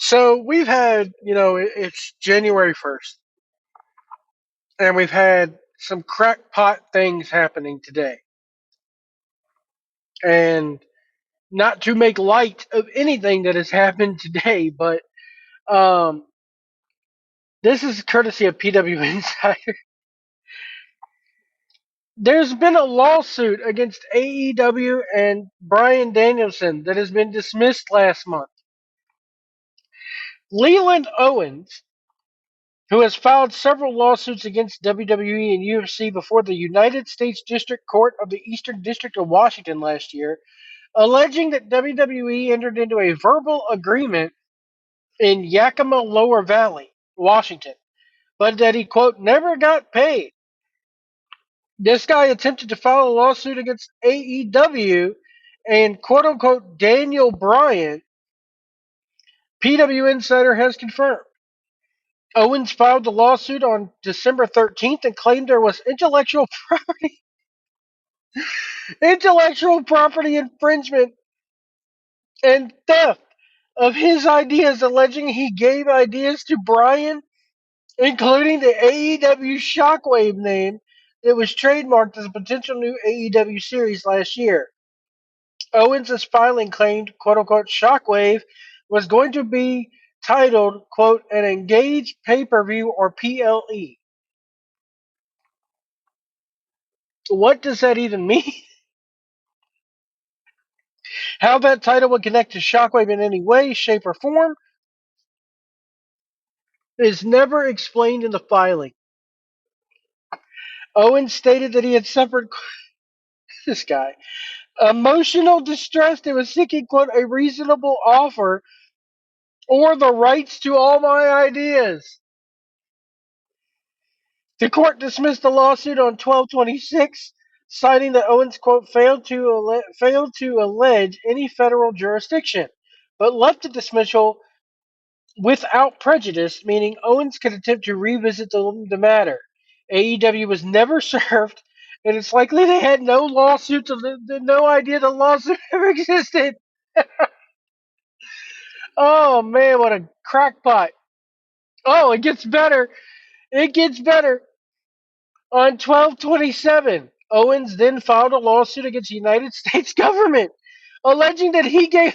So we've had, it's January 1st, and we've had some crackpot things happening today. And not to make light of anything that has happened today, but um, this is courtesy of PW Insider. There's been a lawsuit against AEW and Brian Danielson that has been dismissed last month. Leland Owens, who has filed several lawsuits against WWE and UFC before the United States District Court of the Eastern District of Washington last year, alleging that WWE entered into a verbal agreement in Yakima Lower Valley, Washington, but that he, quote, never got paid. This guy attempted to file a lawsuit against AEW and, quote unquote, Daniel Bryan, PW Insider has confirmed. Owens filed the lawsuit on December 13th and claimed there was intellectual property infringement and theft of his ideas, alleging he gave ideas to Bryan, including the AEW Shockwave name that was trademarked as a potential new AEW series last year. Owens' filing claimed, quote unquote, Shockwave was going to be titled, quote, an engaged pay per view or PLE. What does that even mean? How that title would connect to Shockwave in any way, shape, or form is never explained in the filing. Owens stated that he had suffered this guy emotional distress and was seeking, quote, a reasonable offer or the rights to all my ideas. The court dismissed the lawsuit on 12/26, citing that Owens, quote, failed to allege any federal jurisdiction, but left the dismissal without prejudice, meaning Owens could attempt to revisit the matter. AEW was never served, and it's likely they had no lawsuits, no idea the lawsuit ever existed. Oh man, what a crackpot! Oh, it gets better. It gets better. On 12/27, Owens then filed a lawsuit against the United States government, alleging that he gave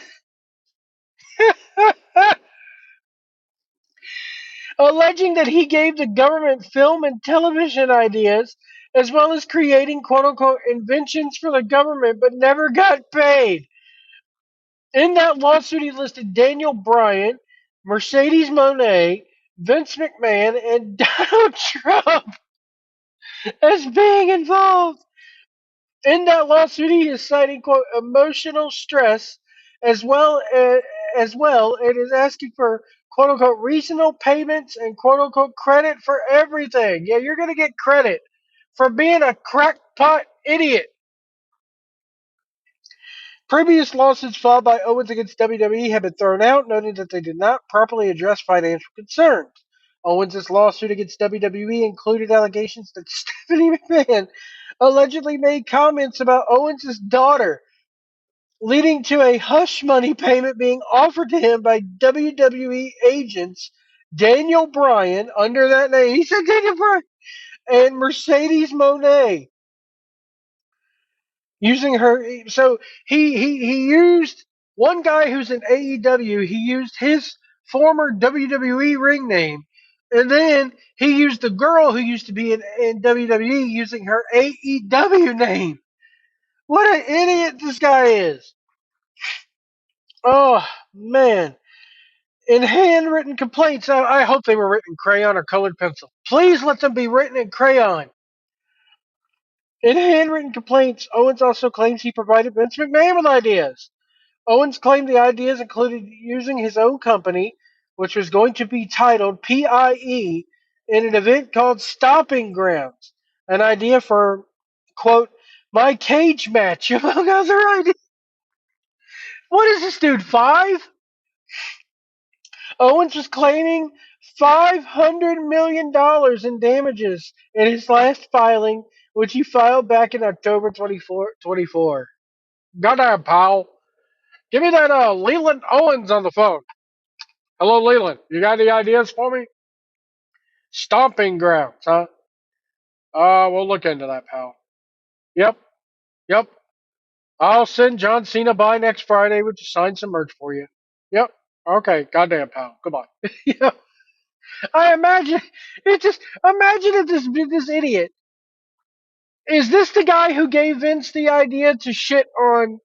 alleging that he gave the government film and television ideas, as well as creating quote unquote inventions for the government, but never got paid. In that lawsuit, he listed Daniel Bryan, Mercedes Monet, Vince McMahon, and Donald Trump as being involved. In that lawsuit, he is citing quote emotional stress as well and is asking for quote unquote reasonable payments and quote unquote credit for everything. Yeah, you're gonna get credit for being a crackpot idiot. Previous lawsuits filed by Owens against WWE have been thrown out, noting that they did not properly address financial concerns. Owens' lawsuit against WWE included allegations that Stephanie McMahon allegedly made comments about Owens' daughter, leading to a hush money payment being offered to him by WWE agents Daniel Bryan, under that name. He said Daniel Bryan, and Mercedes Monet, using her. So he used one guy who's in AEW. He used his former WWE ring name, and then he used the girl who used to be in WWE using her AEW name. What an idiot this guy is! Oh man. In handwritten complaints, I hope they were written in crayon or colored pencil. Please let them be written in crayon. In handwritten complaints, Owens also claims he provided Vince McMahon with ideas. Owens claimed the ideas included using his own company, which was going to be titled PIE, in an event called Stomping Grounds, an idea for, quote, my cage match, among other ideas. What is this dude, 5? Owens was claiming $500 million in damages in his last filing, which he filed back in October 24. Goddamn, pal. Give me that Leland Owens on the phone. Hello, Leland. You got any ideas for me? Stomping grounds, huh? We'll look into that, pal. Yep, yep. I'll send John Cena by next Friday. We'll just sign some merch for you. Yep. Okay. Goddamn, pal. Goodbye. Yeah. I imagine it. Just imagine if this idiot is this the guy who gave Vince the idea to shit on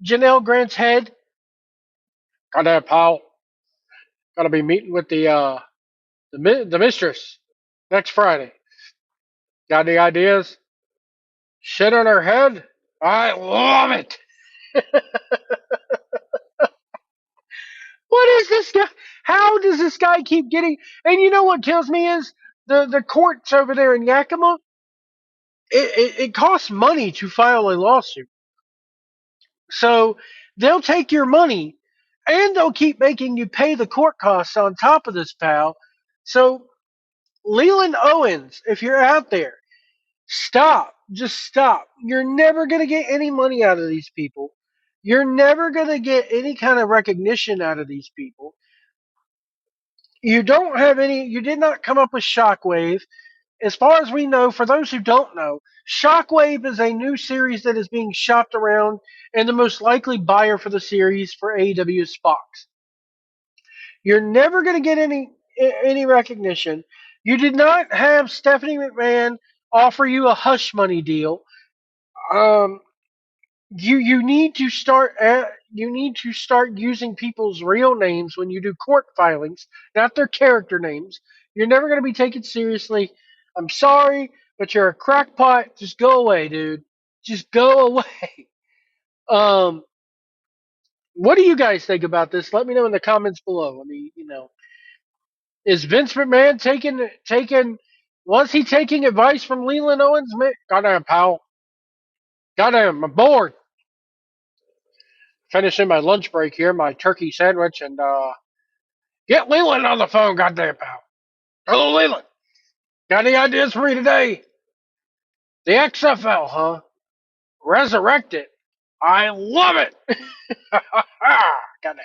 Janelle Grant's head? Goddamn, pal. Gotta be meeting with the mistress next Friday. Got any ideas? Shit on her head? I love it. What is this guy? How does this guy keep getting? And you know what kills me is the courts over there in Yakima. It costs money to file a lawsuit, so they'll take your money, and they'll keep making you pay the court costs on top of this, pal. So Leland Owens, if you're out there, stop. Just stop. You're never gonna get any money out of these people. You're never gonna get any kind of recognition out of these people. You don't have any. You did not come up with Shockwave. As far as we know, for those who don't know, Shockwave is a new series that is being shopped around, and the most likely buyer for the series for AEW is Fox. You're never going to get any recognition. You did not have Stephanie McMahon offer you a hush money deal. Um, you need to start using people's real names when you do court filings, not their character names. You're never going to be taken seriously. I'm sorry, but you're a crackpot. Just go away, dude. Just go away. Um, what do you guys think about this? Let me know in the comments below. I mean, is Vince McMahon taking was he taking advice from Leland Owens? Goddamn, pal. Goddamn, I'm bored. Finishing my lunch break here, my turkey sandwich, and get Leland on the phone, goddamn pal. Hello, Leland. Got any ideas for me today? The XFL, huh? Resurrect it. I love it. Goddamn.